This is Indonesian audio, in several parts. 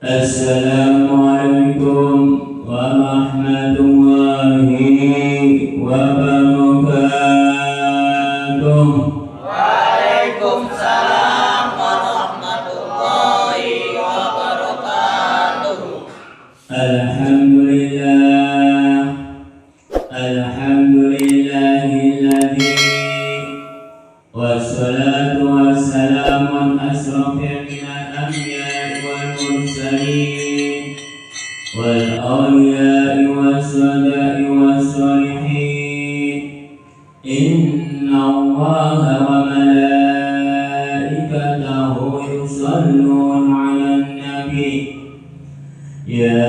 Assalamualaikum warahmatullahi wabarakatuh. Waalaikumsalam warahmatullahi wabarakatuh. Alhamdulillah, alhamdulillahilladzi wassalatu wassalamu ala asrofil anbiya'i wal mursalin wal awliya'i wassada'i wassalihin. Inna Allaha wa malaikatahu yusalluna 'alan nabi ya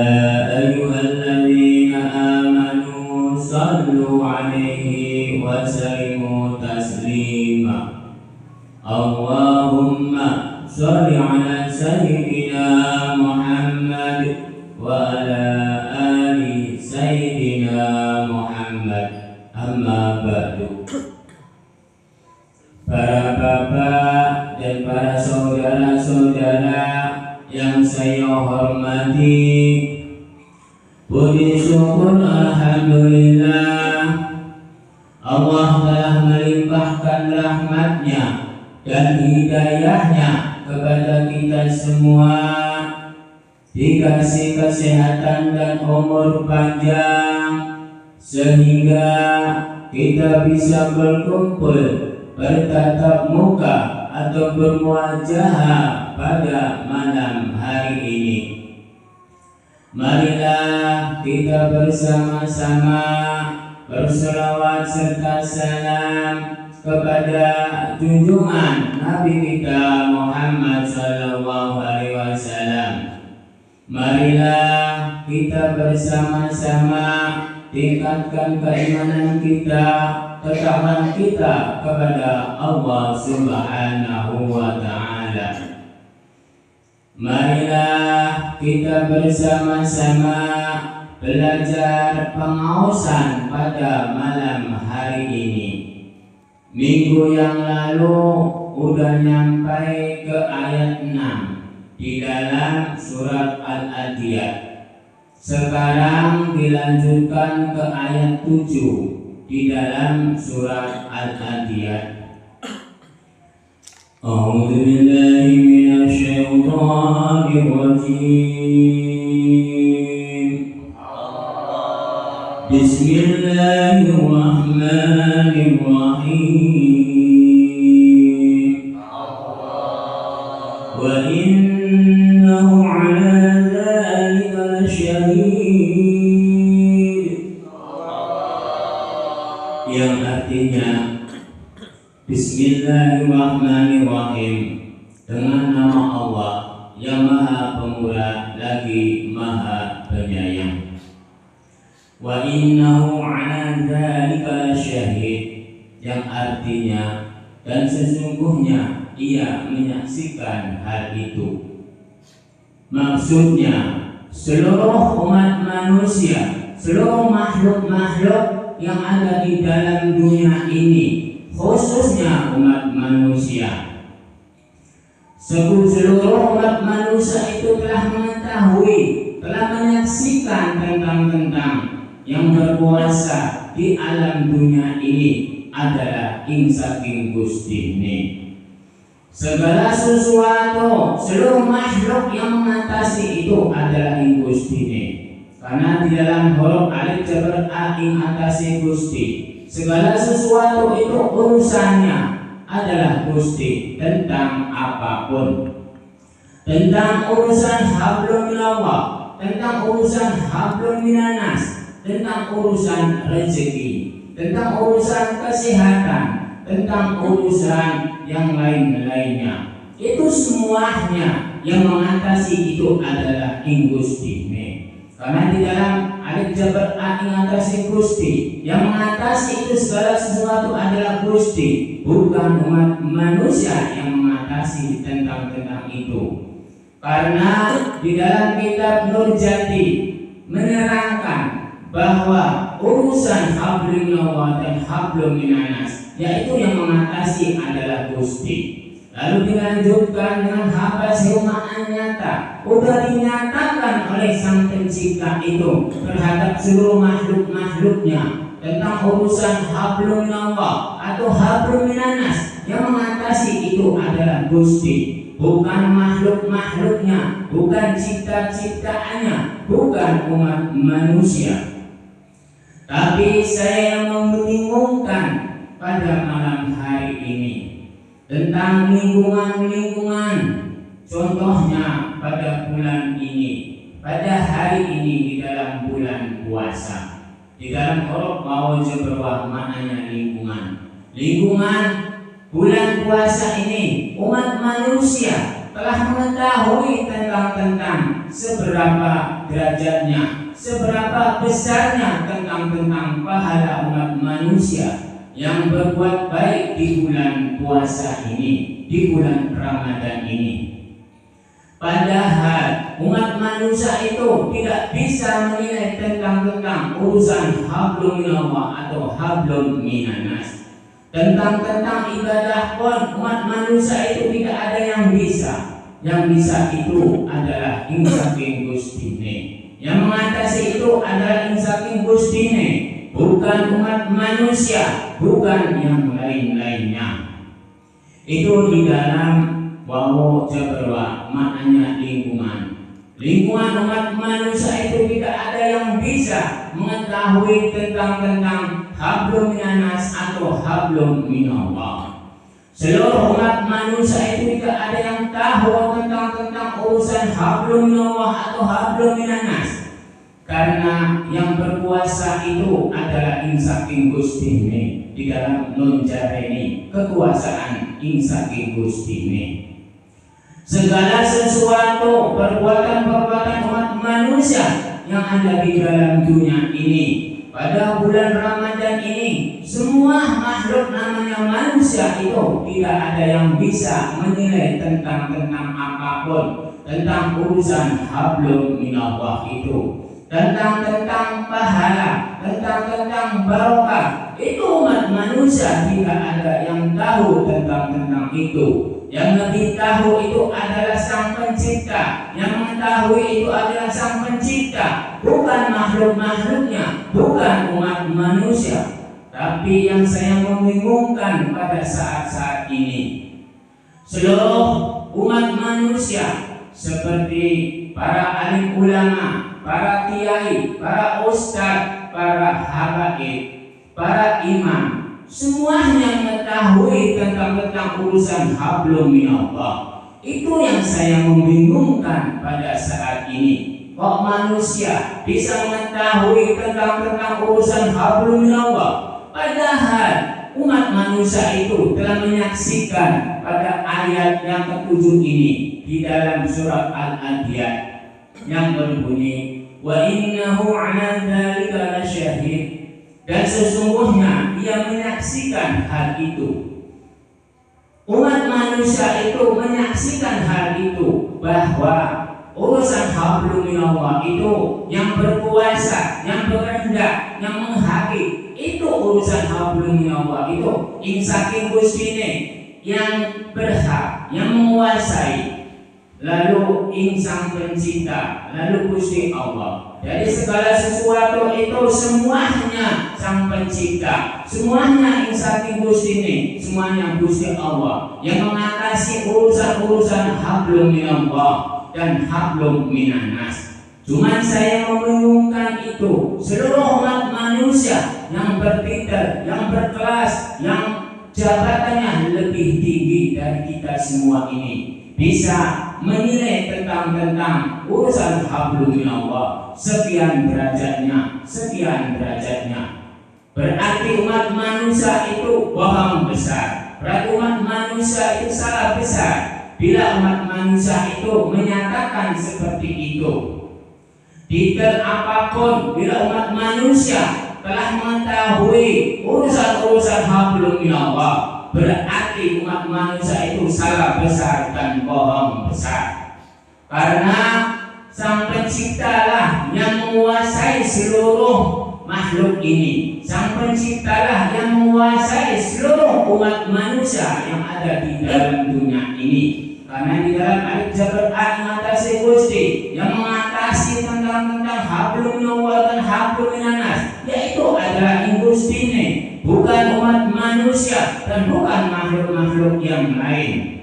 ayyuhalladzina amanu sallu 'alaihi wa sallimu taslima. Allahumma shalli 'ala sayyidina Muhammad wa ala ali sayyidina Muhammad. Amma ba'du. Para bapak dan para saudara-saudara yang saya hormati, puji syukur alhamdulillah Allah telah melimpahkan rahmatnya dan hidayahnya kepada kita semua, dikasih kesehatan dan umur panjang sehingga kita bisa berkumpul bertatap muka atau bermuajahah pada malam hari ini. Marilah kita bersama-sama berselawat serta salam kepada junjungan Nabi kita Muhammad sallallahu alaihi wasallam. Marilah kita bersama-sama tingkatkan keimanan kita, ketakwaan kita kepada Allah Subhanahu wa ta'ala. Marilah kita bersama-sama belajar pengaosan pada malam hari ini. Minggu yang lalu udah nyampai ke ayat 6 di dalam surat Al-Adiyat. Sekarang dilanjutkan ke ayat 7 di dalam surat Al-Adiyat. A'udzu billahi minasyaitonir rajim. Bismillahirrahmanirrahim. Wa innahu 'ala dzalika lasyahid, yang artinya Bismillahirrahmanirrahim, dengan nama Allah yang Maha Pemurah lagi Maha Penyayang. Wa innahu 'ala dzalika lasyahid, yang artinya dan sesungguhnya ia menyaksikan hal itu. Maksudnya seluruh umat manusia, seluruh makhluk-makhluk yang ada di dalam dunia ini, khususnya umat manusia. Seluruh umat manusia itu telah mengetahui, telah menyaksikan tentang yang berkuasa di alam dunia ini adalah Saking Gusti ini. Segala sesuatu, seluruh makhluk yang mengatasi itu adalah Gusti ini. Karena di dalam huruf alif jabar a atasi Gusti. Segala sesuatu itu urusannya adalah Gusti tentang apapun. Tentang urusan hablum minallah, tentang urusan hablum minanas, tentang urusan rezeki, tentang urusan kesehatan, tentang urusan yang lain-lainnya. Itu semuanya yang mengatasi itu adalah Gusti ini. Karena di dalam alif jabar a mengatasi Gusti, yang mengatasi itu segala sesuatu adalah Gusti, bukan umat manusia yang mengatasi tentang itu. Karena di dalam kitab Nurjati menerangkan bahwa urusan hablum minallah dan hablum minanas, yaitu yang mengatasi adalah Gusti. Lalu dilanjutkan dengan habasyun ma'an nyata. Udah dinyatakan oleh Sang Pencipta itu terhadap seluruh makhluk-makhluknya tentang urusan hablum minallah atau hablum minanas. Yang mengatasi itu adalah Gusti, bukan makhluk-makhluknya, bukan cipta-ciptaannya, bukan umat manusia. Tapi saya yang membingungkan pada malam hari ini tentang lingkungan-lingkungan. Contohnya pada bulan ini, pada hari ini di dalam bulan puasa, di dalam huruf wawu jabrwah maknanya lingkungan. Lingkungan bulan puasa ini umat manusia telah mengetahui tentang seberapa derajatnya, seberapa besarnya tentang pahala umat manusia yang berbuat baik di bulan puasa ini, di bulan Ramadan ini. Padahal umat manusia itu tidak bisa menilai tentang urusan hablum minallah atau hablum minanas. Tentang ibadah pun umat manusia itu tidak ada yang bisa. Yang bisa itu adalah insaking Gustine. Yang mengatasi itu adalah insaking Gustine, bukan umat manusia, bukan yang lain-lainnya. Itu di dalam wawu jabrwa maknanya lingkungan. Lingkungan umat manusia itu tidak ada yang bisa mengetahui tentang hablum minanas atau hablum minallah. Seluruh umat manusia itu tidak ada yang tahu tentang urusan hablum minallah atau hablum minanas. Karena yang berkuasa itu adalah insaking Gustine. Di dalam nun jareni kekuasaan insaking Gustine. Segala sesuatu perbuatan umat manusia yang ada di dalam dunia ini pada bulan Ramadan ini, semua makhluk namanya manusia itu tidak ada yang bisa menilai tentang apapun tentang urusan hablum minallah itu, tentang pahala, tentang barokah. Itu umat manusia tidak ada yang tahu tentang itu. Yang lebih tahu itu adalah Sang Pencipta. Yang mengetahui itu adalah Sang Pencipta, bukan makhluk-makhluknya, bukan umat manusia. Tapi yang saya membingungkan pada saat-saat ini, seluruh umat manusia seperti para alim ulama, para kiai, para ustadz, para habaib, para imam, semuanya mengetahui tentang urusan hablum minallah. Itu yang saya membingungkan pada saat ini. Kok manusia bisa mengetahui tentang urusan hablum minallah, padahal umat manusia itu telah menyaksikan pada ayat yang ke-7 ini di dalam surat Al-Adiyat yang berbunyi wa innahu 'ala dzalika lasyahid. Dan sesungguhnya ia menyaksikan hal itu. Umat manusia itu menyaksikan hal itu, bahwa urusan hablum minallah itu yang berkuasa, yang berkehendak, yang menghakik, itu urusan hablum minallah itu insaking Gustine yang berhak, yang menguasai. Lalu Sang Pencipta, lalu Gusti Allah. Jadi segala sesuatu itu semuanya Sang Pencipta, semuanya insaking Gustine, semuanya Gusti Allah yang mengatasi urusan hablum minallah dan hablum minanas. Cuman saya membingungkan itu, seluruh umat manusia yang bertitel, yang berkelas, yang jabatannya lebih tinggi dari kita semua ini bisa menilai tentang urusan hablum minallah, sekian derajatnya. Berarti umat manusia itu bohong besar. Berarti umat manusia itu salah besar bila umat manusia itu menyatakan seperti itu. Detail apapun, bila umat manusia telah mengetahui urusan hablum minallah, berarti umat manusia itu salah besar dan bohong besar. Karena Sang Pencipta lah yang menguasai seluruh makhluk ini, Sang Penciptalah yang menguasai seluruh umat manusia yang ada di dalam dunia ini. Karena di dalam ayat Jabar mengatasi Gusti yang mengatasi tentang hablum minallah dan hablum minanas, yaitu adalah Gusti ini, bukan umat manusia dan bukan makhluk-makhluk yang lain.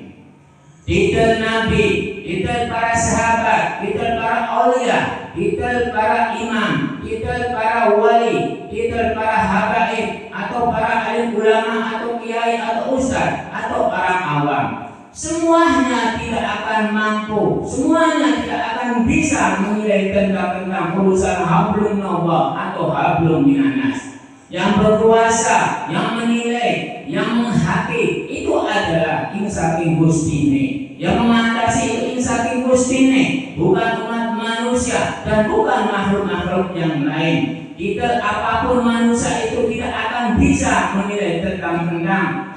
Titel Nabi, titel para sahabat, titel para aulia, titel para imam, titel para wali, titel para habaib atau para alim ulama atau kiai atau ustaz atau para awam, semuanya tidak akan mampu, semuanya tidak akan bisa menilai tentang urusan hablum minallah atau hablum minanas. Yang berkuasa, yang menilai, yang menghakimi itu adalah saking Gusti ini. Yang mengatasi itu saking Gusti ini, bukan umat manusia dan bukan makhluk-makhluk yang lain. Kita apapun manusia itu tidak akan bisa menilai tentang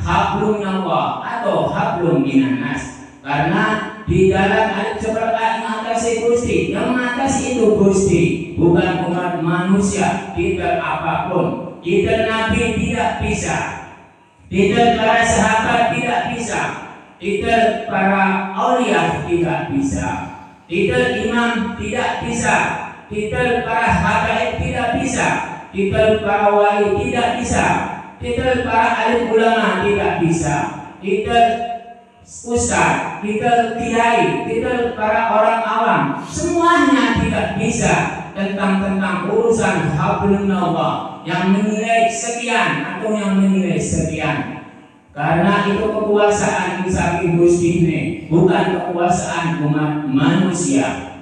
hablum minallah atau hablum minanas. Karena di dalam ayat Jabar mengatasi Gusti, yang mengatasi itu Gusti, bukan umat manusia. Kita apapun, kita Nabi tidak bisa, kita para sahabat tidak bisa, kita para aulia tidak bisa, kita imam tidak bisa, kita para habaib tidak bisa, kita para wali tidak bisa, kita para alim ulama tidak bisa, kita ustaz, kita kiai, kita para orang awam, semuanya tidak bisa tentang urusan hablum minallah yang menilai sekian atau yang menilai sekian. Karena itu kekuasaan saking Gusti ini, bukan kekuasaan umat manusia.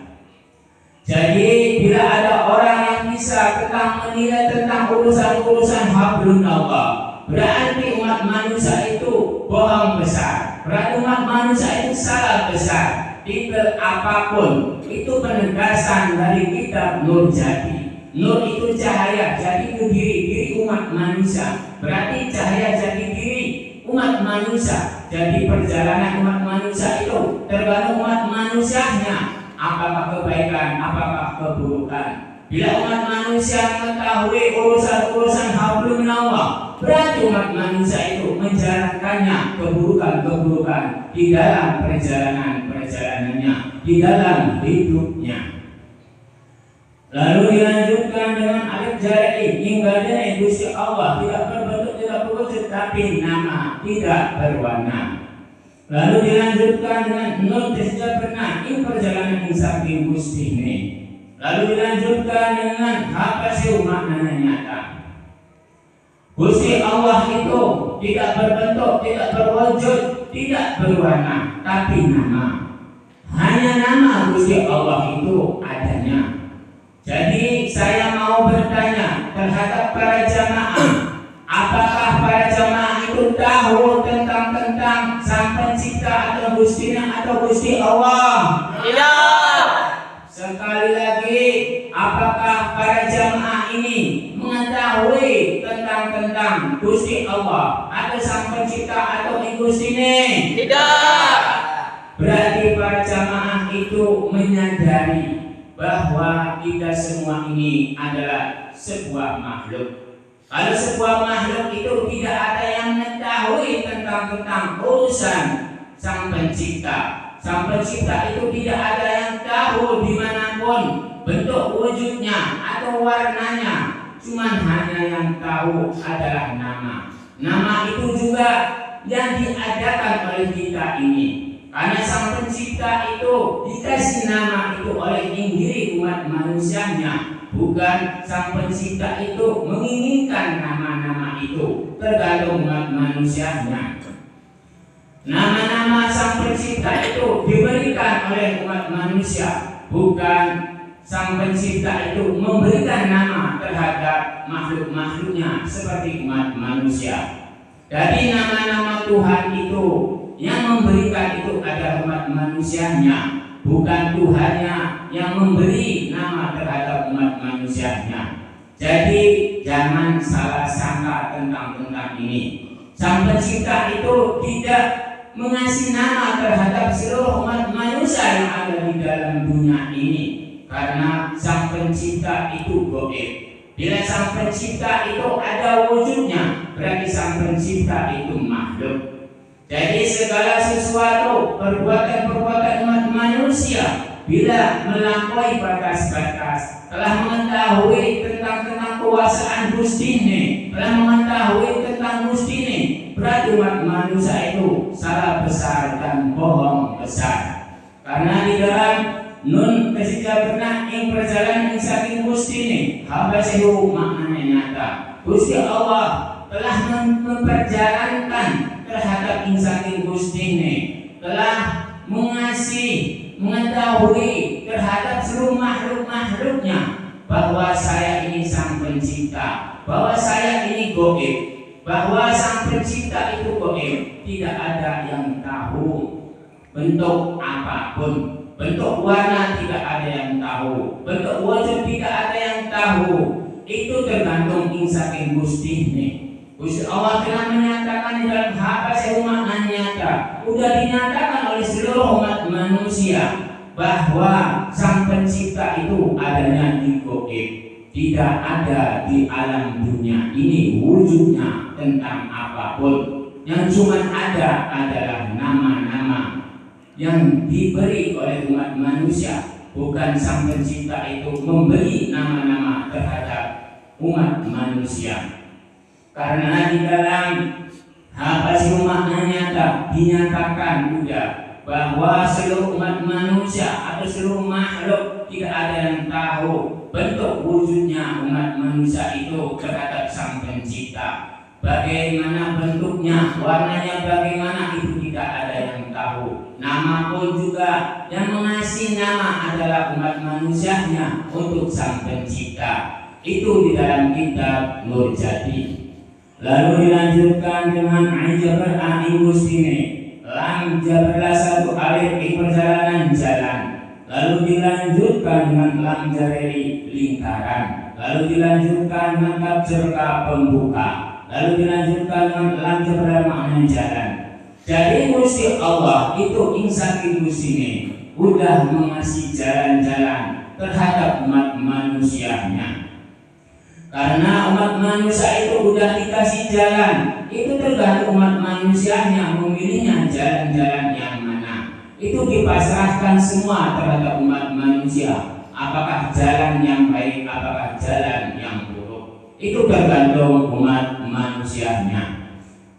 Jadi bila ada orang yang bisa menilai tentang urusan hablum minallah, berarti umat manusia itu bohong besar, berarti umat manusia itu salah besar. Titel apapun itu penegasan dari kitab Nur Jadi. Nur itu cahaya, jadi itu diri umat manusia. Berarti cahaya jadi diri umat manusia. Jadi perjalanan umat manusia itu tergantung umat manusianya, apakah kebaikan, apakah keburukan. Bila umat manusia mengetahui urusan hablum minallah, berarti umat manusia itu menjalankannya keburukan di dalam perjalanannya, di dalam hidupnya. Lalu dilanjutkan dengan ayat jari hingga dari Gusti Allah tidak berbentuk, tidak berwujud, tapi nama tidak berwarna. Lalu dilanjutkan dengan nur tidak pernah in perjalanan saking Gusti ini. Lalu dilanjutkan dengan hapasiu maknanya nyata. Gusti Allah itu tidak berbentuk, tidak berwujud, tidak berwarna, tapi nama. Hanya nama Gusti Allah itu adanya. Jadi saya mau bertanya terhadap para jamaah, apakah para jamaah itu tahu tentang Sang Pencipta atau Gustinya atau Gusti Allah? Tidak. Sekali lagi, apakah para jamaah ini mengetahui tentang Gusti Allah atau Sang Pencipta atau Gusti ini? Tidak. Berarti para jamaah itu menyadari bahwa kita semua ini adalah sebuah makhluk. Kalau sebuah makhluk itu tidak ada yang mengetahui tentang urusan Sang Pencipta. Sang Pencipta itu tidak ada yang tahu dimanapun bentuk wujudnya atau warnanya. Cuman hanya yang tahu adalah nama. Nama itu juga yang diadakan oleh kita ini. Karena Sang Pencipta itu dikasih nama itu oleh diri umat manusianya, bukan Sang Pencipta itu menginginkan nama-nama itu, tergantung umat manusianya. Nama-nama Sang Pencipta itu diberikan oleh umat manusia, bukan Sang Pencipta itu memberikan nama terhadap makhluk-makhluknya seperti umat manusia. Jadi nama-nama Tuhan itu yang memberikan itu adalah umat manusianya, bukan Tuhannya yang memberi nama terhadap umat manusianya. Jadi jangan salah sangka tentang ini. Sang Pencipta itu tidak mengasih nama terhadap seluruh umat manusia yang ada di dalam dunia ini, karena Sang Pencipta itu gaib. Bila sang pencipta itu ada wujudnya, berarti sang pencipta itu makhluk. Jadi segala sesuatu, perbuatan-perbuatan umat manusia, bila melampaui batas-batas, telah mengetahui tentang kekuasaan Gusti ini, telah mengetahui tentang Gusti ini, berarti umat manusia itu salah besar dan bohong besar. Karena di dalam nun ketika pernah ing perjalanan saking Gusti ini, hamba sehu maknanya nyata. Gusti Allah telah memperjalankan terhadap ing saking Gusti ini, telah mengetahui terhadap seluruh makhluk-makhluknya bahwa saya ini sang pencipta, bahwa saya ini goib, bahwa sang pencipta itu goib, tidak ada yang tahu bentuk apapun, bentuk warna tidak ada yang tahu, bentuk wujud tidak ada yang tahu. Itu tergantung ing saking Gusti ini. Gusti Allah telah menyatakan di dalam haba seumat nyata, sudah dinyatakan oleh seluruh umat manusia bahwa sang pencipta itu adanya di goib, tidak ada di alam dunia ini wujudnya tentang apapun. Yang cuma ada adalah nama-nama yang diberi oleh umat manusia, bukan sang pencipta itu memberi nama-nama terhadap umat manusia. Karena di dalam haba seumat nyata dinyatakan juga bahwa seluruh umat manusia atau seluruh makhluk tidak ada yang tahu bentuk wujudnya umat manusia itu terhadap sang pencipta. Bagaimana bentuknya, warnanya bagaimana, itu tidak ada yang tahu. Nama pun juga yang mengasih nama adalah umat manusianya untuk sang pencipta. Itu di dalam kitab Nur Jadi. Lalu dilanjutkan dengan Ajabar A'ingus ini, lam jabarlah satu alif di perjalanan jalan. Lalu dilanjutkan dengan lam jareri lingkaran. Lalu dilanjutkan dengan kaf jerka pembuka. Lalu dilanjutkan dengan lam jabarlah makna jalan. Jadi Gusti Allah itu insaki Gusti ini sudah mengasih jalan-jalan terhadap umat manusianya. Karena umat manusia itu sudah dikasih jalan, itu tergantung umat manusianya memilihnya jalan-jalan yang mana. Itu dipasrahkan semua terhadap umat manusia. Apakah jalan yang baik, apakah jalan yang buruk, itu tergantung umat manusianya.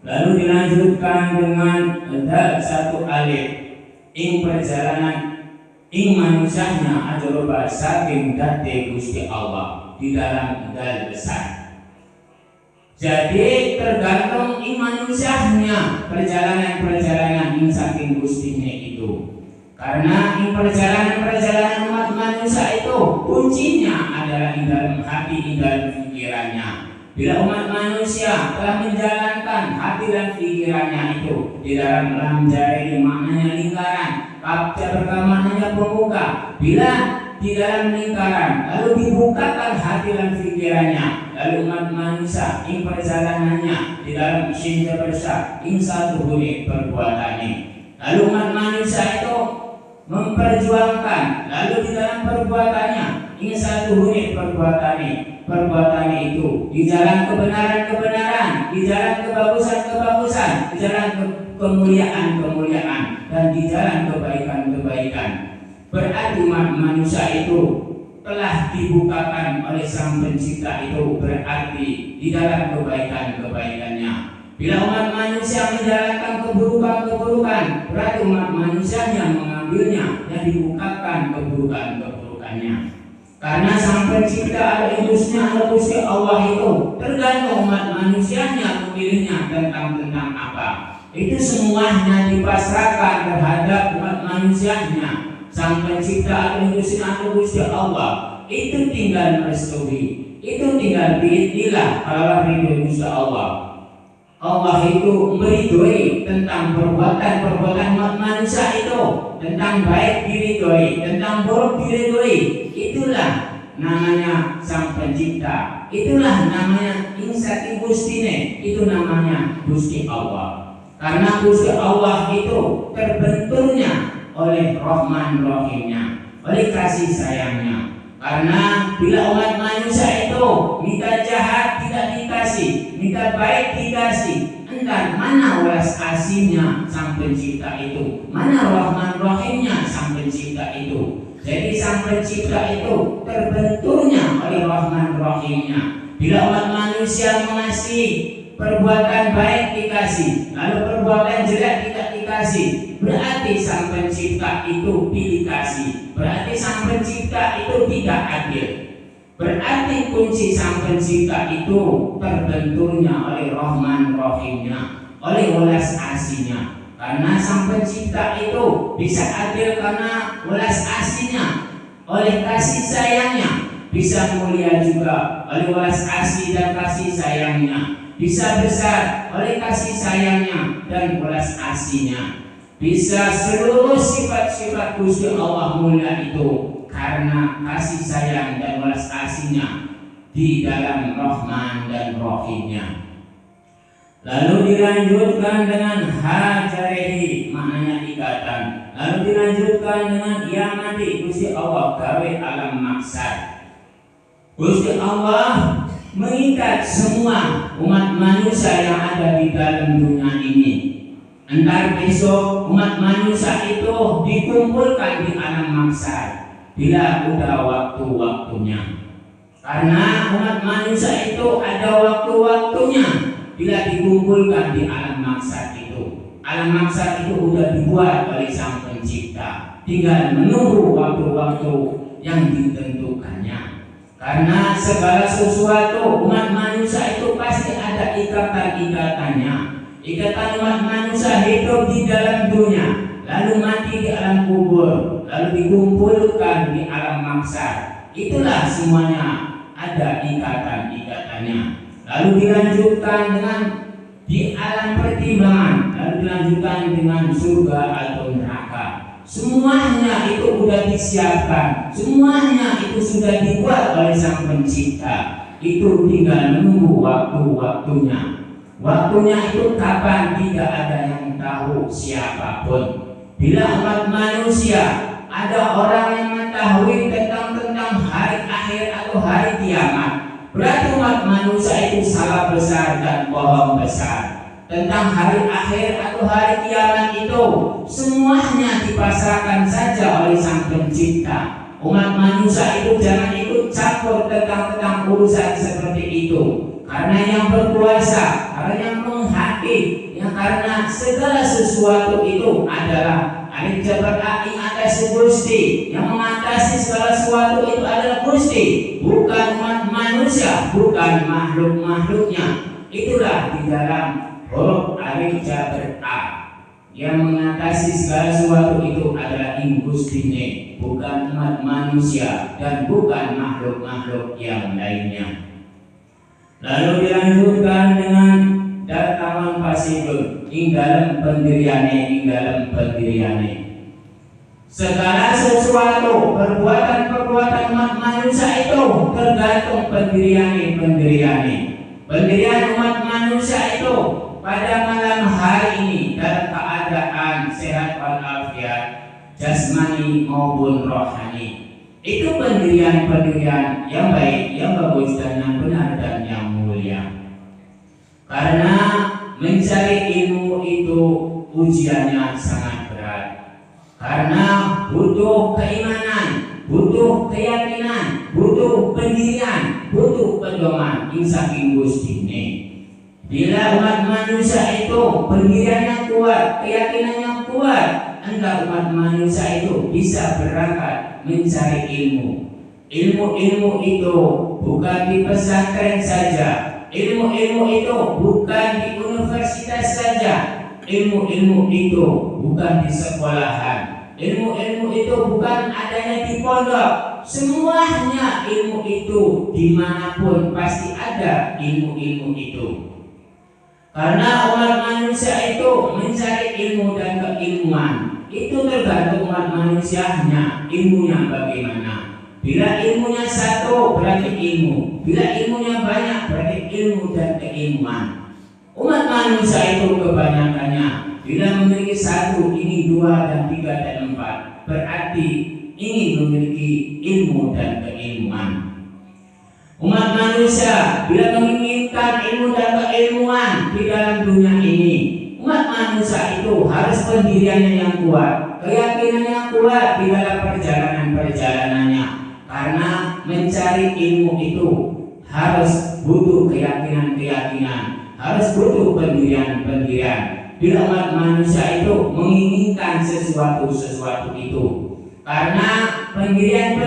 Lalu dilanjutkan dengan dal satu alif ing perjalanan ing manusianya ajaroba saking date Gusti Allah di dalam dal besar. Jadi tergantung ing manusianya perjalanan ing saking Gustinya itu. Karena ing perjalanan umat manusia itu kuncinya adalah ing dalam hati, ing dalam pikirannya. Bila umat manusia telah menjalankan hati dan pikirannya itu di dalam lam jari maknanya lingkaran, kapja maknanya pembuka. Bila di dalam lingkaran lalu dibukakan hati dan pikirannya, lalu umat manusia ing perjalanannya di dalam isinja bersa ing satu huni perbuatannya. Lalu umat manusia itu memperjuangkan, lalu di dalam perbuatannya ing satu huni perbuatannya itu di jalan kebenaran-kebenaran, di jalan kebagusan-kebagusan, di jalan kemuliaan-kemuliaan, dan di jalan kebaikan-kebaikan. Berarti umat manusia itu telah dibukakan oleh sang pencipta itu, berarti di dalam kebaikan-kebaikannya. Bila umat manusia menjalankan keburukan-keburukan, berarti umat manusia yang mengambilnya dan dibukakan keburukan-keburukannya. Karena sang pencipta ada indusnya ada Gusti Allah itu tergantung umat manusianya memilihnya tentang apa. Itu semuanya dipasrahkan terhadap umat manusianya. Sang pencipta ada indusnya ada Gusti Allah itu tinggal merestui, itu tinggal biidillah kalau ridho Gusti Allah. Allah itu meridhoi tentang perbuatan umat manusia itu, tentang baik diridhoi, tentang buruk diridhoi. Itulah namanya sang pencipta, itulah namanya insati Gustine, itu namanya Gusti Allah. Karena Gusti Allah itu terbenturnya oleh Rahman Rahimnya, oleh kasih sayangnya. Karena bila umat manusia itu minta jahat tidak dikasih, minta baik dikasih, entah mana welas asihnya Sang Pencipta itu, mana Rahman Rahimnya Sang Pencipta itu. Jadi Sang Pencipta itu terbenturnya oleh Rahman Rahimnya. Bila umat manusia mengasihi, perbuatan baik dikasih, lalu perbuatan jelek tidak dikasih, berarti Sang Pencipta itu pilih kasih, berarti Sang Pencipta itu tidak adil. Berarti kunci Sang Pencipta itu terbenturnya oleh Rahman Rahimnya, oleh welas asihnya. Karena Sang Pencipta itu bisa adil karena welas asihnya, oleh kasih sayangnya, bisa mulia juga oleh welas asih dan kasih sayangnya, bisa besar oleh kasih sayangnya dan welas asihnya, bisa seluruh sifat-sifat Gusti Allah mulia itu karena kasih sayang dan welas asihnya di dalam Rahman dan Rahimnya. Lalu dilanjutkan dengan hajarehi, maknanya ikatan. Lalu dilanjutkan dengan yamati, Gusti Allah gawe alam maksad. Gusti Allah mengikat semua umat manusia yang ada di dalam dunia ini. Entar besok umat manusia itu dikumpulkan di alam maksad bila udah waktu-waktunya. Karena umat manusia itu ada waktu-waktunya bila dikumpulkan di alam maksad itu. Alam maksad itu sudah dibuat oleh Sang Pencipta, tinggal menunggu waktu-waktu yang ditentukannya. Karena segala sesuatu umat manusia itu pasti ada ikatan-ikatannya. Ikatan umat manusia hidup di dalam dunia, lalu mati di alam kubur, lalu dikumpulkan di alam maksad. Itulah semuanya ada ikatan-ikatannya. Lalu dilanjutkan dengan di alam pertimbangan, lalu dilanjutkan dengan surga atau neraka. Semuanya itu sudah disiapkan, semuanya itu sudah dibuat oleh Sang Pencipta. Itu tinggal menunggu waktu-waktunya. Waktunya itu kapan tidak ada yang tahu siapapun. Bila umat manusia ada orang yang mengetahui tentang hari akhir atau hari kiamat, berarti umat manusia itu salah besar dan bohong besar. Tentang hari akhir atau hari kiamat itu semuanya dipasrahkan saja oleh Sang Pencipta. Umat manusia itu jangan ikut campur tentang urusan seperti itu. Karena yang berkuasa, karena yang menghakim, yang karena segala sesuatu itu adalah Alif Jabar Aing atas Gusti, yang mengatasi segala sesuatu itu adalah Gusti, bukan umat manusia, bukan makhluk-makhluknya. Itulah di dalam huruf Alif Jabar A, yang mengatasi segala sesuatu itu adalah Gustine, bukan umat manusia dan bukan makhluk-makhluk yang lainnya. Lalu dilanjutkan dengan datangan pasibun ing dalam pendiriane, segala sesuatu perbuatan umat manusia itu tergantung pendirian umat manusia itu pada malam hari ini dalam keadaan sehat walafiat jasmani maupun rohani. Itu pendirian yang baik, yang bagus dan yang benar dan yang mulia. Karena mencari ilmu itu ujiannya sangat berat. Karena butuh keimanan, butuh keyakinan, butuh pendirian, butuh pedoman saking Gustine. Bila umat manusia itu pendiriannya kuat, keyakinannya kuat, entah umat manusia itu bisa berangkat mencari ilmu. Ilmu itu bukan di pesantren saja. Ilmu itu bukan di universitas saja. Ilmu itu bukan di sekolahan. Ilmu itu bukan adanya di pondok. Semuanya ilmu itu dimanapun pasti ada ilmu itu. Karena umat manusia itu mencari ilmu dan keilmuan, itu tergantung umat manusianya, ilmunya bagaimana. Bila ilmunya satu berarti ilmu, bila ilmunya banyak berarti ilmu dan keilmuan. Umat manusia itu kebanyakannya bila memiliki satu, ini dua dan tiga dan empat, berarti ingin memiliki ilmu dan keilmuan. Umat manusia bila menginginkan ilmu dan keilmuan di dalam dunia ini, umat manusia itu harus pendiriannya yang kuat, keyakinan yang kuat di dalam perjalanannya. Karena mencari ilmu itu harus butuh keyakinan, harus butuh pendirian. Bila umat manusia itu menginginkan sesuatu itu, karena pendirian,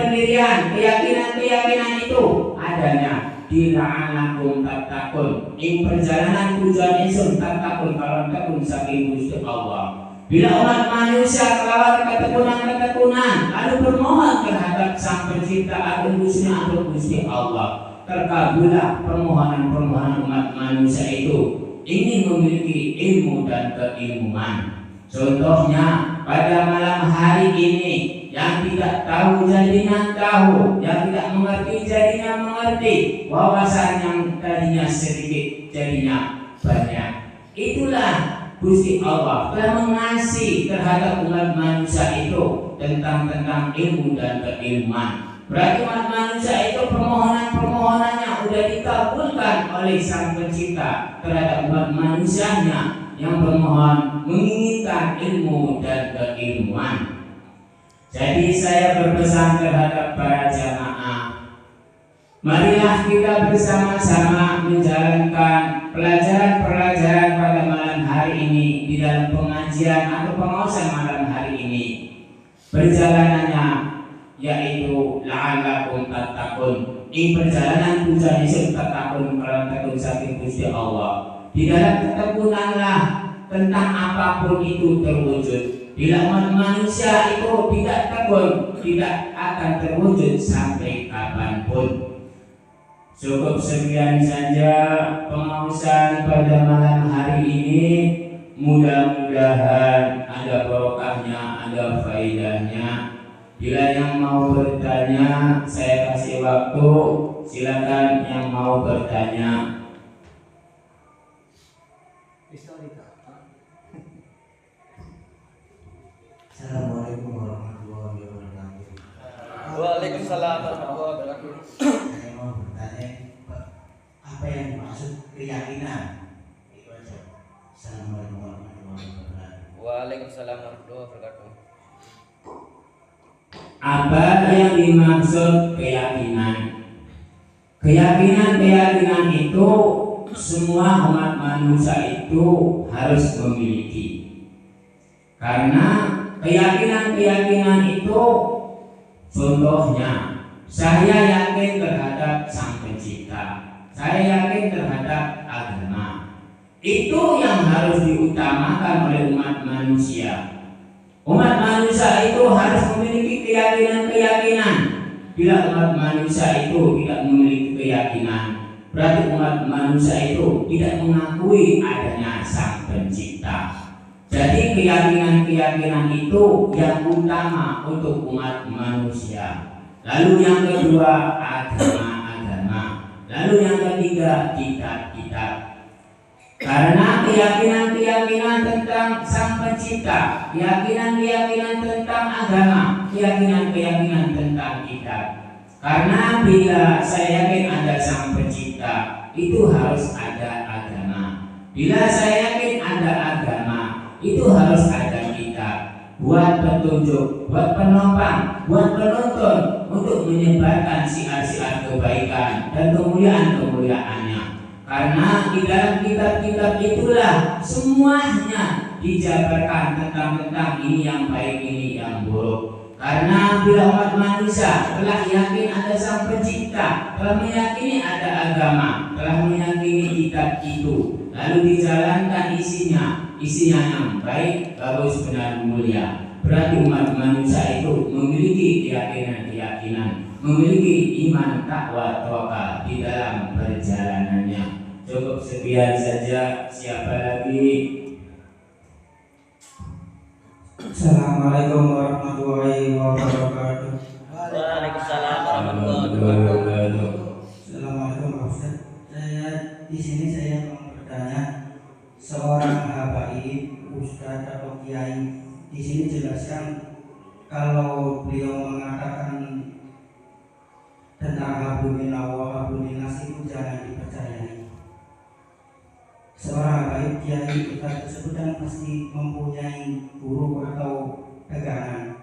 keyakinan itu adanya di la'alakum tattaqun. Ing perjalanan tujuan insun tattaqun kalau takun saking Gusti Allah. Bila umat manusia kelawat ketekunan lalu bermohon terhadap Sang Pencipta atau Gusti Allah, terkabullah permohonan umat manusia itu ingin memiliki ilmu dan keilmuan. Contohnya pada malam hari ini, yang tidak tahu jadinya tahu, yang tidak mengerti jadinya mengerti, wawasan yang tadinya sedikit jadinya banyak. Itulah Gusti Allah telah mengasih terhadap umat manusia itu tentang ilmu dan keilmuan. Berarti umat manusia itu permohonannya sudah dikabulkan oleh Sang Pencipta terhadap umat manusianya yang bermohon menginginkan ilmu dan keilmuan. Jadi saya berpesan terhadap para jamaah, marilah kita bersama-sama menjalankan pelajaran pada malam hari ini di dalam pengajian atau pengawasan malam hari ini. Perjalanannya yaitu la'alakum tattaqun. Ing perjalanan tujuan Yesus tattaqun kalau takun saking Gusti Allah. Di dalam ketekunanlah tentang apapun itu terwujud. Bila umat manusia itu tidak tekun, tidak akan terwujud sampai kapanpun. Cukup sekian saja pengawasan pada malam hari ini. Mudah-mudahan ada barokahnya, ada faedahnya. Bila yang mau bertanya, saya kasih waktu. Silakan yang mau bertanya. Assalamualaikum warahmatullahi wabarakatuh. Waalaikumsalam warahmatullahi wabarakatuh. Saya mau bertanya, apa yang dimaksud keyakinan? Itu aja. Assalamualaikum warahmatullahi wabarakatuh. Waalaikumsalam warahmatullahi wabarakatuh. Apa yang dimaksud keyakinan? Keyakinan itu semua umat manusia itu harus memiliki. Karena keyakinan itu contohnya, saya yakin terhadap Sang Pencipta, saya yakin terhadap agama. Itu yang harus diutamakan oleh umat manusia. Umat manusia itu harus memiliki keyakinan. Bila umat manusia itu tidak memiliki keyakinan, berarti umat manusia itu tidak mengakui adanya Sang Pencipta. Jadi keyakinan itu yang utama untuk umat manusia. Lalu yang kedua agama. Lalu yang ketiga kitab. Karena keyakinan tentang Sang Pencipta, keyakinan tentang agama, keyakinan tentang kitab. Karena bila saya yakin ada Sang Pencipta, itu harus ada agama. Bila saya yakin ada agama, itu harus ada kitab buat petunjuk, buat penopang, buat penuntun untuk menyebarkan siar-siar kebaikan dan kemuliaan-kemuliaannya. Karena di dalam kitab-kitab itulah semuanya dijabarkan tentang ini yang baik, ini yang buruk. Karena bila umat manusia telah yakin ada Sang Pencipta, telah meyakini ada agama, telah meyakini kitab itu, lalu dijalankan isinya yang baik, bagus, benar, mulia, berarti umat manusia itu memiliki keyakinan, memiliki iman, takwa, tawakal di dalam perjalanannya. Cukup sekian saja. Siapa lagi? Assalamualaikum warahmatullahi wabarakatuh. Waalaikumsalam warahmatullahi wabarakatuh. Assalamualaikum Pak Ustaz. Di sini saya mau bertanya, seorang habaib, ustaz atau kiai di sini jelaskan kalau beliau mengatakan tentang hablum minallah hablum minas itu jangan dipercayai. Seorang baik kiai kita tersebut kan pasti mempunyai guru atau pegangan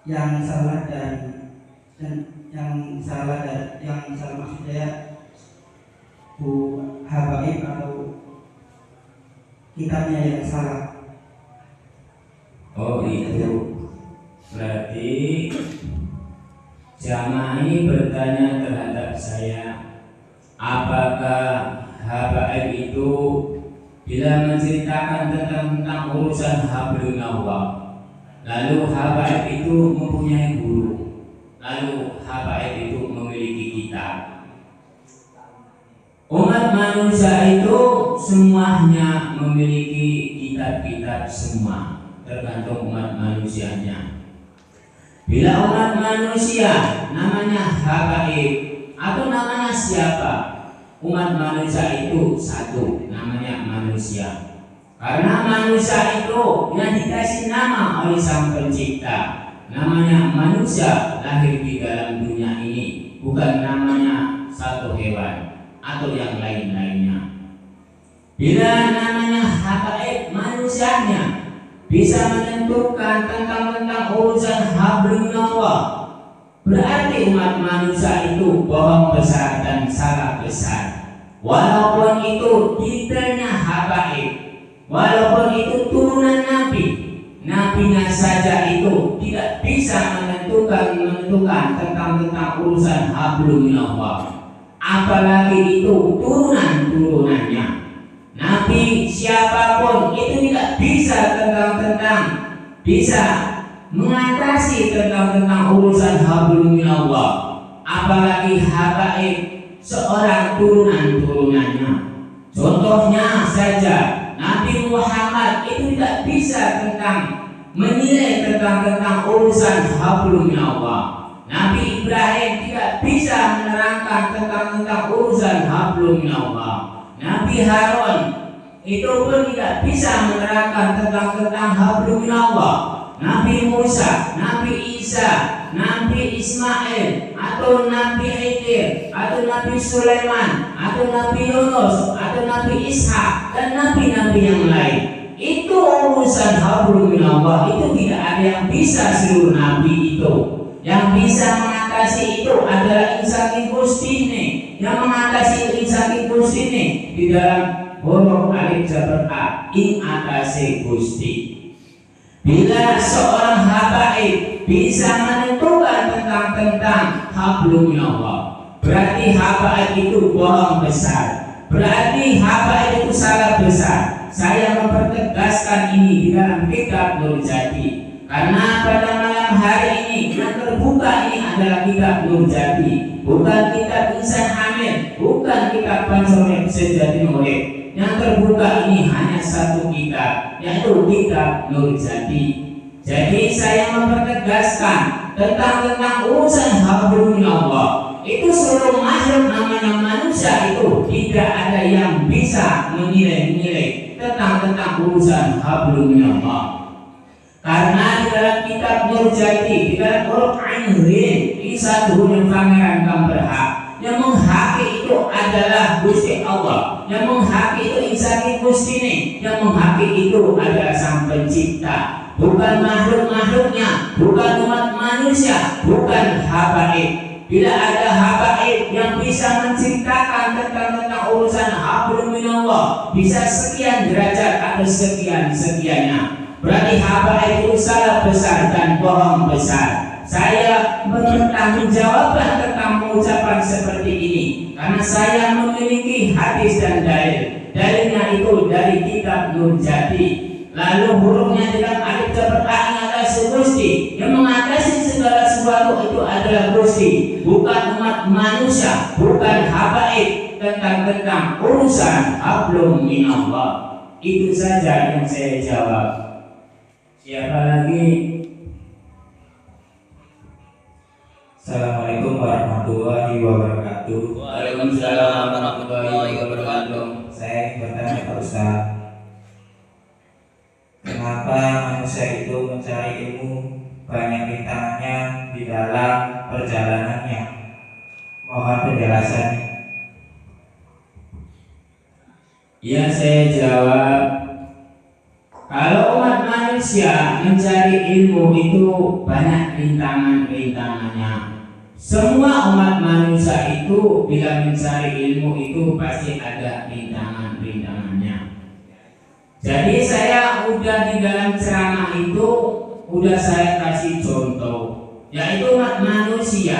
yang salah maksudnya bu habaib atau kitabnya yang salah. Oh itu berarti jamaah ini bertanya terhadap saya, apakah habaib itu bila menceritakan tentang urusan hablunallah, lalu habaib itu mempunyai guru, lalu habaib itu memiliki kitab. Umat manusia itu semuanya memiliki kitab-kitab semua, tergantung umat manusianya. Bila umat manusia namanya habaib atau namanya siapa, umat manusia itu satu, namanya manusia. Karena manusia itu yang dikasih nama oleh Sang Pencipta, namanya manusia, lahir di dalam dunia ini, bukan namanya satu hewan atau yang lain-lainnya. Bila namanya habaib, manusianya bisa menentukan tentang urusan hablunallah, berarti umat manusia itu bohong besar dan salah besar. Walaupun itu titelnya habaib, walaupun itu turunan nabi, nabinya saja itu tidak bisa menentukan tentang urusan hablunallah, apalagi itu turunannya. Nabi siapapun itu tidak bisa bisa mengatasi tentang urusan hablunallah, apalagi habaib seorang turunannya. Contohnya saja Nabi Muhammad itu tidak bisa menilai tentang urusan hablunallah. Nabi Ibrahim tidak bisa menerangkan tentang urusan hablunallah. Nabi Harun itu pun tidak bisa menerangkan tentang hablunallah. Nabi Musa, Nabi Isa, Nabi Ismail, atau Nabi Khidir, atau Nabi Sulaiman, atau Nabi Yunus, atau Nabi Ishak, dan nabi-nabi yang lain. Itu urusan hablunallah, itu tidak ada yang bisa seluruh nabi itu. Yang bisa mengatasi itu adalah insani Gustine. Yang mengatasi insani Gustine di dalam huruf alif jabar a, in atase Gusti. Bila seorang habaib bisa menentukan tentang hablunallah, berarti habaib itu bohong besar, berarti habaib itu salah besar. Saya mempertegaskan ini di dalam kitab Nurjati, karena pada malam hari ini yang terbuka ini adalah kitab Nurjati, bukan kitab Insan Hamil, bukan kitab Pansorep Sejati Nurib. Yang terbuka ini hanya satu kitab, yaitu kitab Nurjati. Jadi saya mempertegaskan tentang urusan hablunallah, itu seluruh makhluk namanya manusia itu tidak ada yang bisa menilai tentang urusan hablunallah. Karena di dalam kitab Nurjati, di dalam Quran ini satu yang pangeran Kamberhak, yang menghaki itu adalah Gusti Allah, yang menghaki itu insani Gustine, yang menghaki itu adalah Sang Pencipta, bukan makhluk-makhluknya, bukan umat manusia, bukan habaib. Bila ada habaib yang bisa menceritakan tentang urusan hablunallah, bisa sekian derajat atau sekian-sekiannya, berarti habaib itu salah besar dan bohong besar. Saya bertanggungjawabkan tentang pengucapan seperti ini karena saya memiliki hadis dan dalilnya itu dari kitab Nurjati. Lalu hurufnya dalam alif jabar a adalah Gusti, yang mengatasi segala sesuatu itu adalah Gusti, bukan umat manusia, bukan habaib tentang urusan hablum minallah. Itu saja yang saya jawab. Siapa lagi? Assalamualaikum warahmatullahi wabarakatuh. Waalaikumsalam warahmatullahi wabarakatuh. Saya ingin bertanya Pak Ustaz, kenapa manusia itu mencari ilmu banyak rintangan kesulitannya di dalam perjalanannya. Mohon penjelasannya. Ya, saya jawab. Kalau umat manusia mencari ilmu itu banyak rintangan-rintangannya. Semua umat manusia itu bila mencari ilmu itu pasti ada rintangan-rintangannya. Jadi saya udah di dalam ceramah itu udah saya kasih contoh, yaitu umat manusia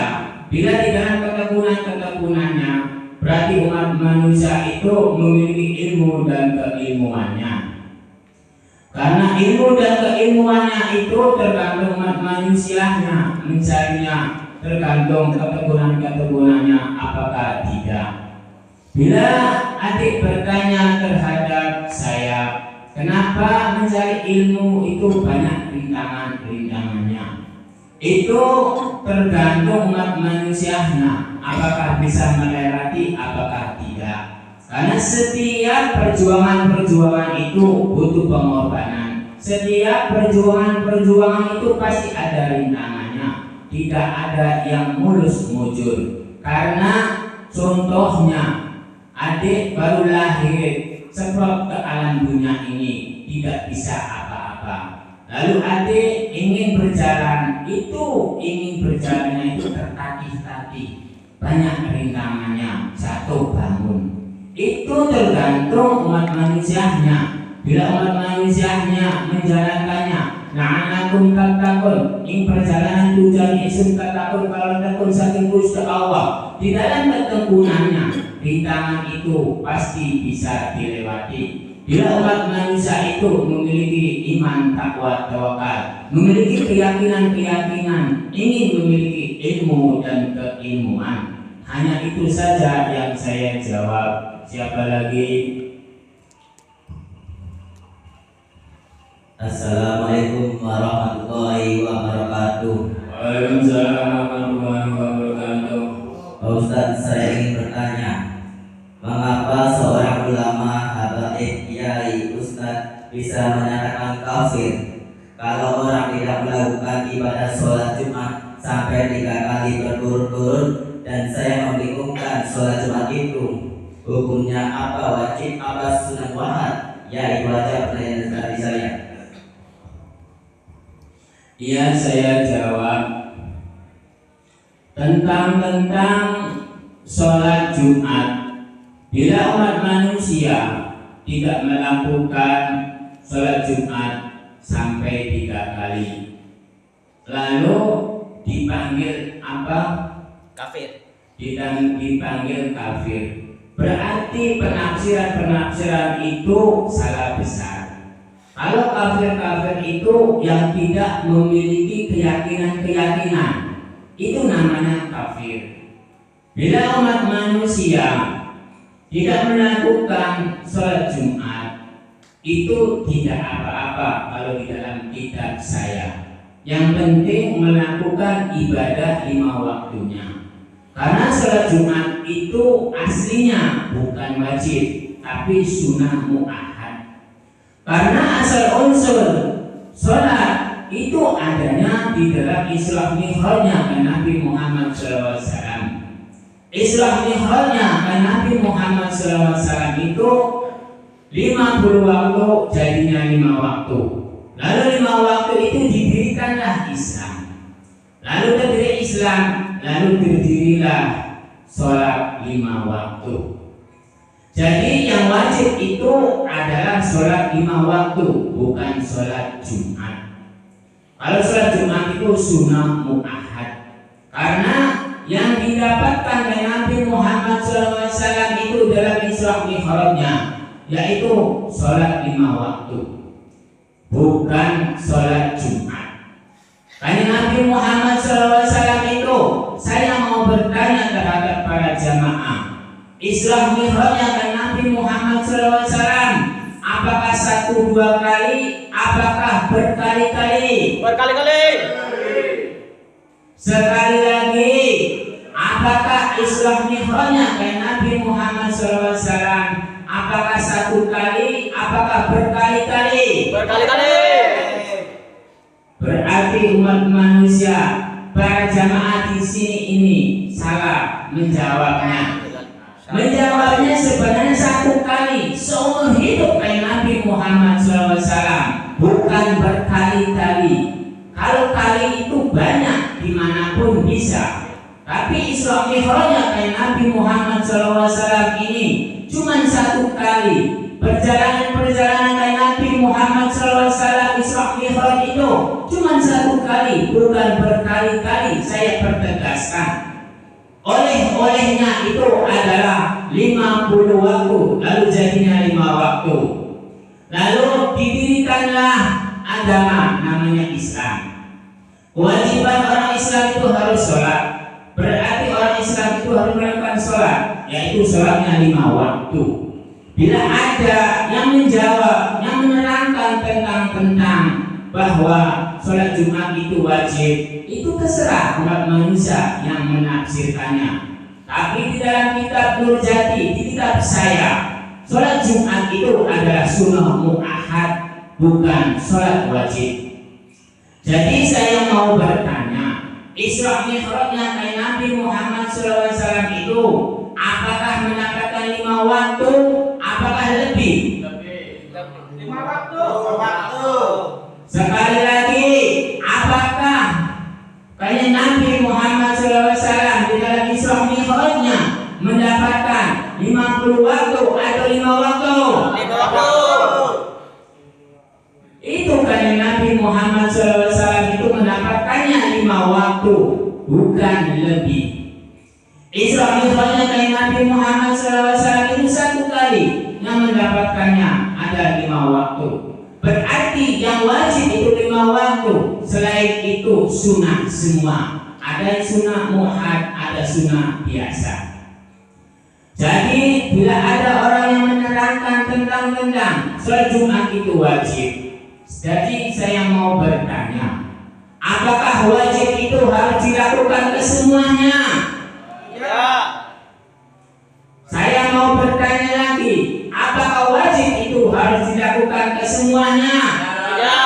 bila di dalam keteguhan-keteguhannya berarti umat manusia itu memiliki ilmu dan keilmuannya. Karena ilmu dan keilmuannya itu tergantung umat manusianya mencarinya, tergantung keteguhan-keteguhannya apakah tidak. Bila adik bertanya terhadap saya, kenapa mencari ilmu itu banyak rintangan-rintangannya? Itu tergantung umat manusianya apakah bisa melewati apakah tidak. Karena setiap perjuangan itu butuh pengorbanan. Setiap perjuangan itu pasti ada rintangannya. Tidak ada yang mulus mujur. Karena contohnya adik baru lahir semprot ke alam dunia ini tidak bisa apa-apa. Lalu adik ingin berjalan itu tertatih-tatih, banyak rintangannya, jatuh bangun. Itu tergantung umat manusianya. Bila umat manusianya menjalankannya, na'anakum tattaqun, ing perjalanan tujuan isun tattaqun kalau takun saking Gusti Allah. Di dalam ketekunannya, rintangan itu pasti bisa dilewati. Bila umat manusia itu memiliki iman, takwa, tawakal, memiliki keyakinan, ingin memiliki ilmu dan keilmuan. Hanya itu saja yang saya jawab. Siapa lagi? Assalamualaikum warahmatullahi wabarakatuh. Waalaikumsalam warahmatullahi wabarakatuh. Pak Ustadz, saya ingin bertanya, mengapa seorang ulama, habaib, kiai, ustadz bisa menyatakan kafir kalau orang tidak melakukan ibadah sholat Jumat sampai 3 kali berturut-turut? Dan saya membingungkan, sholat Jumat itu hukumnya apa, wajib apa sunat wahad? Ya, itu aja pertanyaan dari saya. Iya, saya jawab tentang sholat Jumat. Bila umat manusia tidak melakukan sholat Jumat sampai 3 kali, lalu dipanggil apa? Kafir. Dipanggil kafir. Berarti penafsiran itu salah besar. Kalau kafir itu yang tidak memiliki keyakinan, itu namanya kafir. Bila umat manusia tidak melakukan sholat Jumat, itu tidak apa-apa kalau di dalam kitab saya. Yang penting melakukan ibadah 5 waktunya. Karena sholat Jumat itu aslinya bukan wajib, tapi sunnah mu'ahad. Karena asal unsur sholat itu adanya di dalam Islam mihrajnya Nabi Muhammad SAW. Islam mihrajnya Nabi Muhammad SAW itu 50 waktu jadinya 5 waktu. Lalu 5 waktu itu didirikanlah Islam. Lalu terdiri Islam, lalu berdirilah sholat 5 waktu. Jadi yang wajib itu adalah sholat 5 waktu, bukan sholat Jumat. Kalau sholat Jumat itu sunnah mu'ahad. Karena yang didapatkan dari Nabi Muhammad SAW itu dalam Isra Mi'rajnya, yaitu sholat 5 waktu, bukan sholat Jumat. Karena Nabi Muhammad SAW itu, saya mau bertanya terhadap para jamaah, Isra Mi'rajnya kan Nabi Muhammad SAW, apakah 1-2 kali, apakah berkali-kali? Berkali-kali. Sekali lagi, apakah Isra Mi'rajnya kan Nabi Muhammad SAW, apakah 1 kali, apakah berkali-kali? Berkali-kali. Berarti umat manusia para jamaah di sini ini salah menjawabnya. Menjawabnya sebenarnya satu kali seumur hidup kayak Nabi Muhammad SAW, bukan berkali-kali. Kalau kali itu banyak dimanapun bisa, tapi Isra Mi'rajnya kayak Nabi Muhammad SAW ini cuma satu kali. Perjalanan kayak Nabi Muhammad SAW Isra Mi'raj itu cuma satu kali, bukan berkali-kali. Saya pertegaskan, olehnya itu adalah 50 waktu, lalu jadinya 5 waktu. Lalu didirikanlah agama namanya Islam. Kewajiban orang Islam itu harus sholat. Berarti orang Islam itu harus melakukan sholat, yaitu sholatnya 5 waktu. Bila ada yang menjawab, yang menerangkan tentang bahwa sholat Jumat itu wajib, itu terserah umat manusia yang menafsirkannya. Tapi di dalam kitab Nurjati, di kitab saya, sholat Jumat itu adalah sunnah mu'ahad, bukan sholat wajib. Jadi saya mau bertanya, Isra Mi'rajnya kayak Nabi Muhammad SAW itu apakah mendapatkan 5 waktu? Apakah lebih? 5 waktu. Sekali lagi, apakah kayak Nabi Muhammad SAW di dalam Isra Mi'rajnya mendapatkan 50 waktu atau 5 waktu? 5 waktu. Itu kayak Nabi Muhammad SAW itu mendapatkannya 5 waktu, bukan lebih. Isra Mi'rajnya kayak Nabi Muhammad SAW itu satu kali, yang mendapatkannya ada 5 waktu. Berarti yang wajib itu 5 waktu, selain itu sunnah semua. Ada sunnah mu'ahad, ada sunnah biasa. Jadi bila ada orang yang menerangkan tentang sholat Jumat itu wajib, jadi saya mau bertanya, apakah wajib itu harus dilakukan kesemuanya? Ya. Saya mau bertanya lagi, apakah wajib itu harus dilakukan kesemuanya? Ya.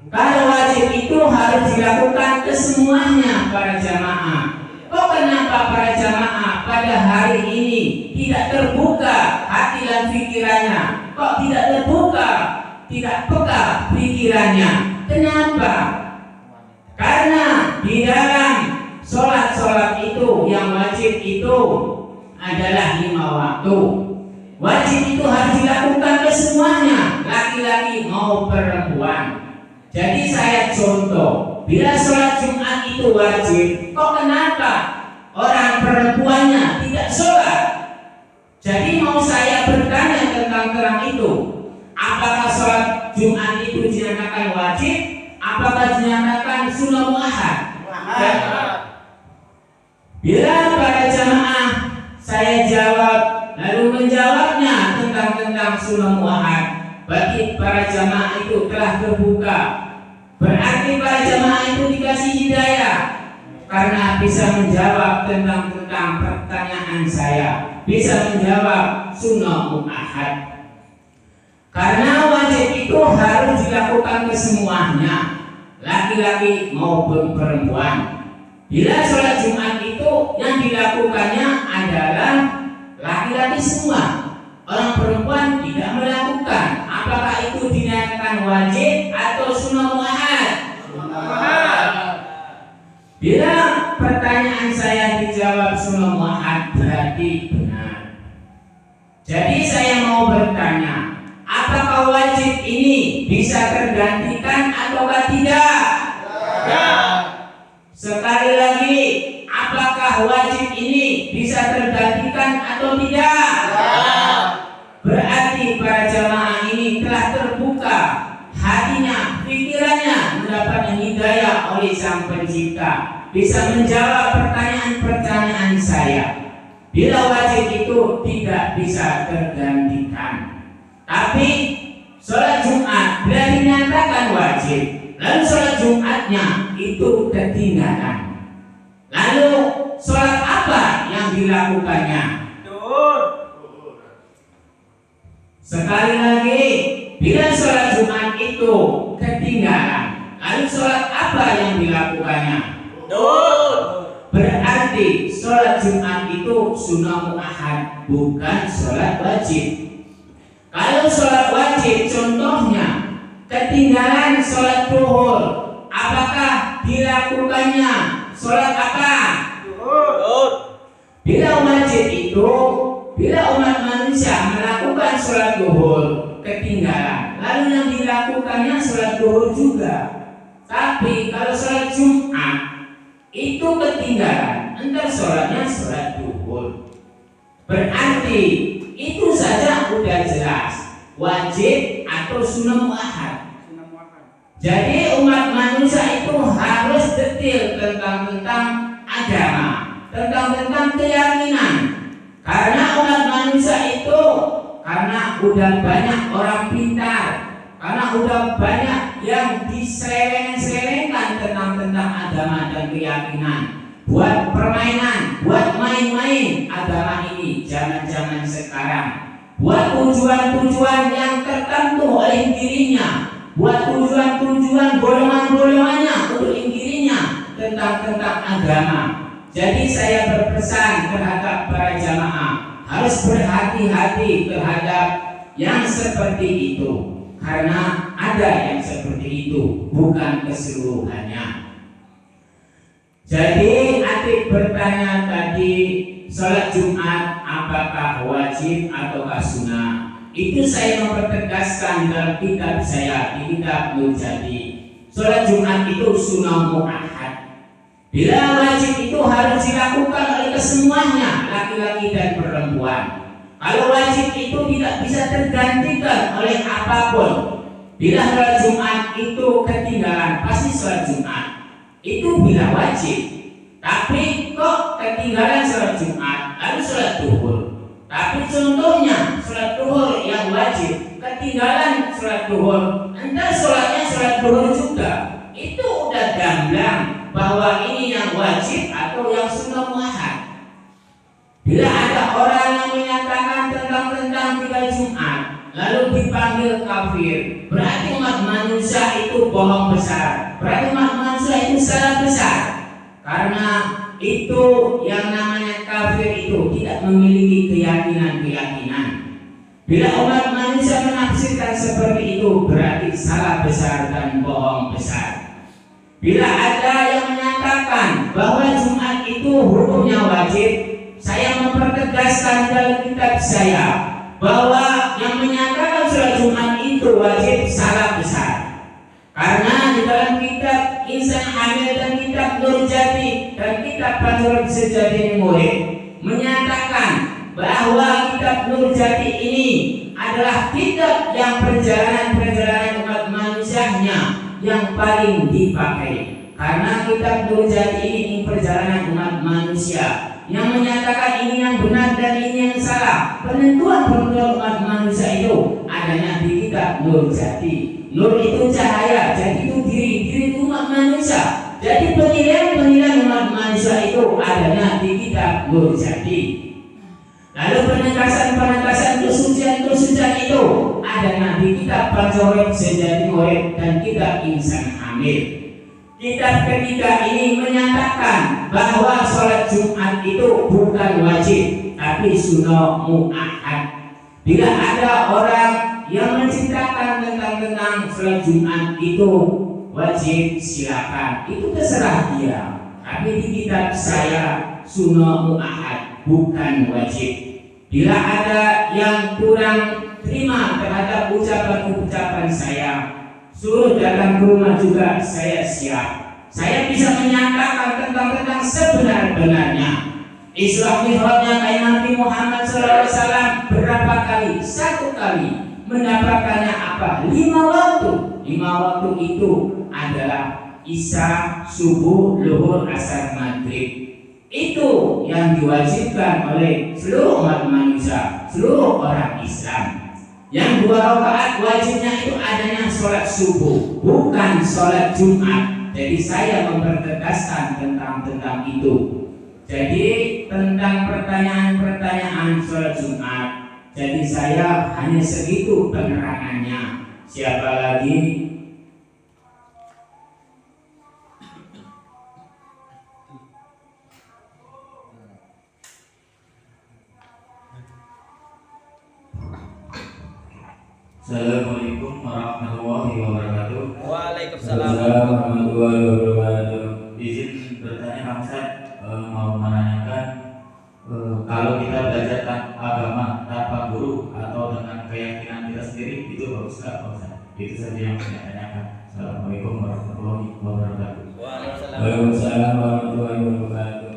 Kalau wajib itu harus dilakukan kesemuanya para jamaah. Kok kenapa para jamaah pada hari ini tidak terbuka hati dan pikirannya? Kok tidak terbuka, tidak peka pikirannya? Kenapa? Karena di dalam sholat itu yang wajib itu adalah 5 waktu. Wajib itu harus dilakukan kesemuanya, laki-laki mau perempuan. Jadi saya contoh, bila sholat Jumat itu wajib, kok kenapa orang perempuannya tidak sholat? Jadi mau saya bertanya tentang itu, apakah sholat Jumat itu dinyatakan wajib? Apakah dinyatakan sunnah mu'ahad? Bila para jamaah saya jawab, lalu menjawabnya tentang sunnah mu'ahad, bagi para jamaah itu telah terbuka. Berarti para jamaah itu dikasih hidayah karena bisa menjawab tentang pertanyaan saya, bisa menjawab sunnah mu'ahad. Karena wajib itu harus dilakukan kesemuanya, laki-laki maupun perempuan. Bila sholat Jumat itu yang dilakukannya adalah laki-laki semua, orang perempuan tidak melakukan. Apakah itu dinyatakan wajib atau sunnah mu'ahad? Bila pertanyaan saya dijawab sunnah mu'ahad, berarti benar. Jadi saya mau bertanya, apakah wajib ini bisa tergantikan ataukah tidak? Ya. Sekali lagi, apakah wajib ini bisa tergantikan atau tidak? Ya. Berarti para jamaah ini telah terbuka hatinya, pikirannya, mendapatkan hidayah oleh Sang Pencipta, bisa menjawab pertanyaan-pertanyaan saya. Bila wajib itu tidak bisa tergantikan. Tapi sholat Jumat bila dinyatakan wajib, lalu sholat Jumatnya itu ketinggalan, lalu sholat apa yang dilakukannya? Sekali lagi, bila sholat Jumat itu ketinggalan, Lalu sholat apa yang dilakukannya? Betul. Berarti sholat Jumat itu sunnah mu'ahad, bukan sholat wajib. Kalau sholat wajib, contohnya ketinggalan sholat duhur, apakah dilakukannya sholat apa? Betul. Bila wajib itu, bila umat manusia melakukan sholat duhur ketinggalan, lalu yang dilakukannya sholat duhur juga. Tapi kalau sholat Jumat itu ketinggalan, entar sholatnya sholat duhur. Berarti itu saja udah jelas wajib atau sunnah mu'ahad. Jadi umat manusia itu harus detail tentang agama, tentang keyakinan. Karena umat manusia itu, karena udah banyak orang pintar, karena udah banyak yang diseleweng-selewengkan tentang agama dan keyakinan, buat permainan, buat main-main agama ini zaman-zaman sekarang, buat tujuan-tujuan yang tertentu oleh dirinya, buat tujuan-tujuan golongan-golongannya untuk dirinya tentang agama. Jadi saya berpesan terhadap para jamaah harus berhati-hati terhadap yang seperti itu, karena ada yang seperti itu, bukan keseluruhannya. Jadi adik bertanya tadi, sholat Jumat apakah wajib ataukah sunnah? Itu saya mempertegaskan dalam kitab saya, di kitab Nurjati. Sholat Jumat itu sunnah mu'ahad. Bila wajib itu harus dilakukan oleh kesemuanya, laki-laki dan perempuan. Kalau wajib itu tidak bisa tergantikan oleh apapun. Bila sholat Jumat itu ketinggalan, pasti sholat Jumat itu bila wajib. Tapi kok ketinggalan sholat Jumat, lalu sholat duhur. Tapi contohnya sholat duhur yang wajib, ketinggalan sholat duhur, entar sholatnya sholat duhur juga. Itu udah gamblang bahwa ini yang wajib atau yang sunnah mu'ahad. Bila ada orang yang menyatakan tentang tiga Jumat lalu dipanggil kafir, berarti umat manusia itu bohong besar, berarti umat manusia itu salah besar. Karena itu yang namanya kafir itu tidak memiliki keyakinan. Bila umat manusia menafsirkan seperti itu, berarti salah besar dan bohong besar. Bila ada yang menyatakan bahwa Jumat itu hukumnya wajib, saya mempertegaskan dalam kitab saya bahwa yang menyatakan sholat Jumat itu wajib salah besar. Karena di dalam kitab Insan Hamil dan kitab Nurjati dan kitab Panjurut Sejati Murid menyatakan bahwa kitab Nurjati ini adalah kitab yang perjalanan umat manusianya yang paling dipakai. Karena kitab Nurjati ini perjalanan umat manusia yang menyatakan ini yang benar dan ini yang salah. Penentuan umat manusia itu adanya di kitab Nurjati. Nur itu cahaya, jadi itu diri itu umat manusia. Jadi penilaian umat manusia itu adanya di kitab Nurjati. Lalu penegasan kesucian itu adanya di kitab Panjurut Sejati Murid dan kitab Insan Hamil. Kitab ketiga ini menyatakan bahwa sholat Jumat itu bukan wajib, tapi sunnah mu'ahad. Bila ada orang yang menceritakan tentang sholat Jumat itu wajib, silakan, itu terserah dia. Tapi di kitab saya sunnah mu'ahad, bukan wajib. Bila ada yang kurang terima terhadap ucapan saya, suruh datang ke rumah juga, saya siap. Saya bisa menyatakan tentang sebenar-benarnya. Isra Mi'rajnya kayak Nabi Muhammad SAW berapa kali? 1 kali. Mendapatkannya apa? 5 waktu. 5 waktu itu adalah Isya, subuh, zuhur, asar, maghrib. Itu yang diwajibkan oleh seluruh umat manusia, seluruh orang Islam. Yang 2 rakaat wajibnya itu adanya sholat subuh, bukan sholat Jumat. Jadi saya mempertegaskan tentang itu. Jadi tentang pertanyaan sholat Jumat, jadi saya hanya segitu penerangannya. Siapa lagi? Assalamualaikum warahmatullahi wabarakatuh. Waalaikumsalam. warahmatullahi wabarakatuh. Izin bertanya Kang Ustaz, mau menanyakan kalau kita belajar agama tanpa guru atau dengan keyakinan kita sendiri itu bagus nggak Pak Ustaz? Itu saja yang saya tanyakan. Assalamualaikum warahmatullahi wabarakatuh. Waalaikumsalam warahmatullahi wabarakatuh.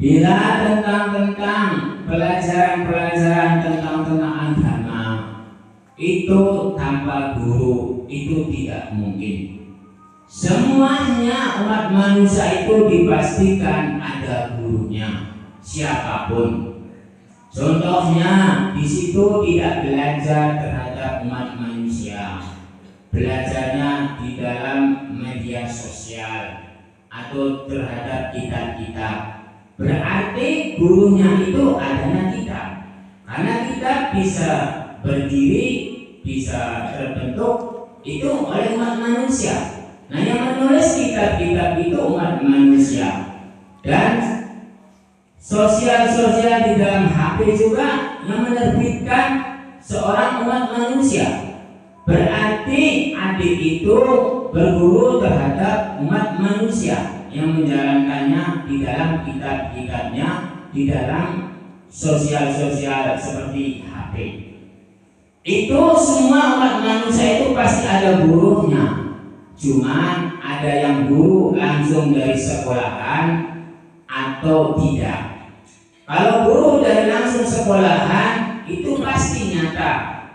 Bila tentang pelajaran tentang agama itu tanpa guru itu tidak mungkin. Semuanya umat manusia itu dipastikan ada gurunya, siapapun. Contohnya di situ tidak belajar terhadap umat manusia, belajarnya di dalam media sosial atau terhadap kitab-kitab. Berarti gurunya itu adanya kitab, karena kitab bisa berdiri, bisa terbentuk itu oleh umat manusia. Nah, yang menulis kitab-kitab itu umat manusia, dan sosial di dalam HP juga yang menerbitkan seorang umat manusia. Berarti adik itu berguru terhadap umat manusia yang menjalankannya di dalam kitab-kitabnya, di dalam sosial seperti HP. Itu semua umat manusia itu pasti ada gurunya. Cuman ada yang guru langsung dari sekolahan atau tidak. Kalau guru dari langsung sekolahan itu pasti nyata,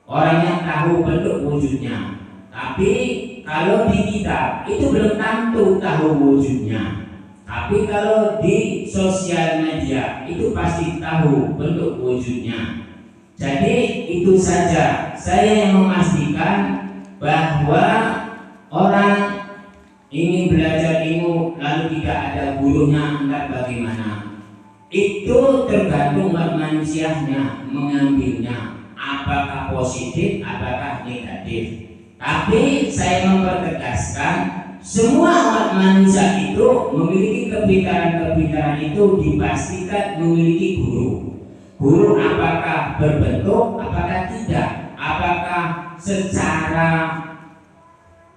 orangnya tahu bentuk wujudnya. Tapi kalau di kitab itu belum tentu tahu wujudnya. Tapi kalau di sosial media itu pasti tahu bentuk wujudnya. Jadi itu saja saya yang memastikan bahwa orang ingin belajar ilmu lalu tidak ada gurunya, entah bagaimana. Itu tergantung manusianya mengambilnya, apakah positif, apakah negatif. Tapi saya mempertegaskan semua umat manusia itu memiliki kepintaran itu dipastikan memiliki guru. Guru apakah berbentuk, apakah tidak, apakah secara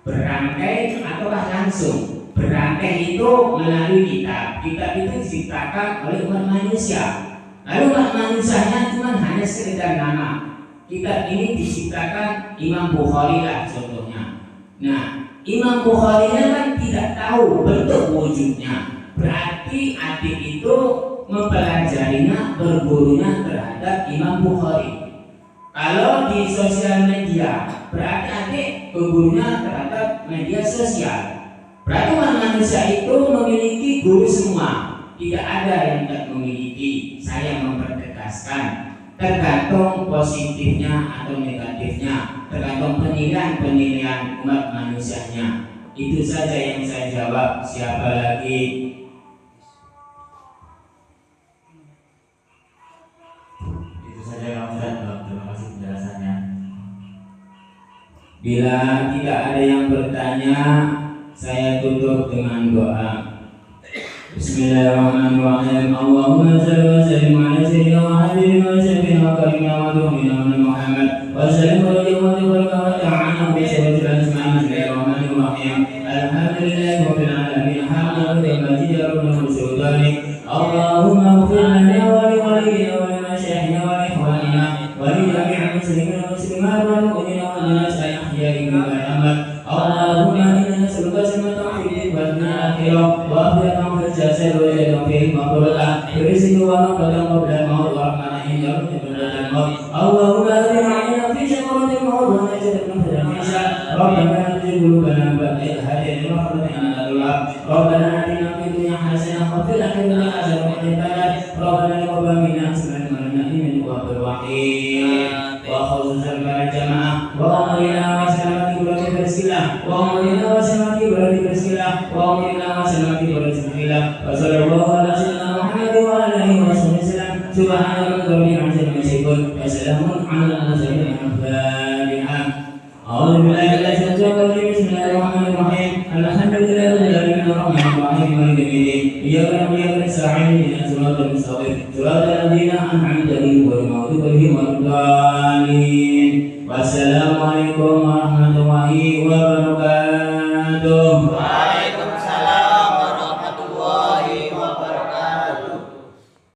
berangkai ataukah langsung. Berangkai itu melalui kitab. Kitab itu diciptakan oleh umat manusia. Lalu umat manusianya cuma hanya sekedar nama. Kitab ini diciptakan Imam Bukhari lah contohnya. Nah, Imam Bukhari kan tidak tahu bentuk wujudnya. Berarti adik itu mempelajarinya, bergurunya terhadap Imam Bukhari. Kalau di sosial media, berarti adik bergurunya terhadap media sosial. Berarti manusia itu memiliki guru semua. Tidak ada yang tidak memiliki. Saya mempertegaskan, tergantung positifnya atau negatifnya, tergantung penilaian umat manusianya. Itu saja yang saya jawab. Siapa lagi? Itu saja Kang Ustaz. Terima kasih penjelasannya. Bila tidak ada yang bertanya, saya tutup dengan doa. Bismillahirrahmanirrahim. Allahumma shalli wa sallim ala sayyidina wa habibina wa syafi'ina wa karimina wa duhina Muhammad wa sallim wa ta'ala bi sayyidil asma'il Bismillahirrahmanirrahim. Alhamdulillahi rabbil alamin. Hamdan majidun wa sultani. Allahumma ighfir lana wa li walidina wa li masyayikhina wa li ikhwanina wa li jami'il muslimina wal muslimat wal mu'minina wal mu'minat ahya'i minhum wal amwat. Allahumma inna nas'aluka salamatan fid dunya wal akhirah wa afiyatan fil jasad wa jannatan fil maqbirah rizqan wa nafatan qabla al-maut wa rahmatan ya rabbal maut. Allahumma atina fi shakaratil maut wa najatan min al-hisab. Rabbana la tuzigh qulubana ba'da idh hadaytana wa hab lana min ladunka Rabbana atina fid dunya hasanah wa fil akhirati hasanah wa qina adzaban Rabbana taqabbal minna innaka antal tawwabur rahim. Wa khususan para jamaah wa amrina wa salamati wa bismillah wa amrina wa salamati wa bismillah wa amrina wa salamati wa bismillah wa sallallahu ala sayyidina Muhammad wa ala alihi wa sallam. Subhana rabbika rabbil izzati amma yasifun wa salamun ala al-mursalin. Al-Fatihah. A'udzu billahi minasyaitonir rajim. Bismillahirrahmanirrahim. Alhamdulillah. dari orang yang baik mereka ini. Ia akan bersaing dengan surat al-mustaqim. Surat al-ladina an'amta alaihim ghairil maghdubi alaihim waladdallin. Wassalamualaikum warahmatullahi wabarakatuh.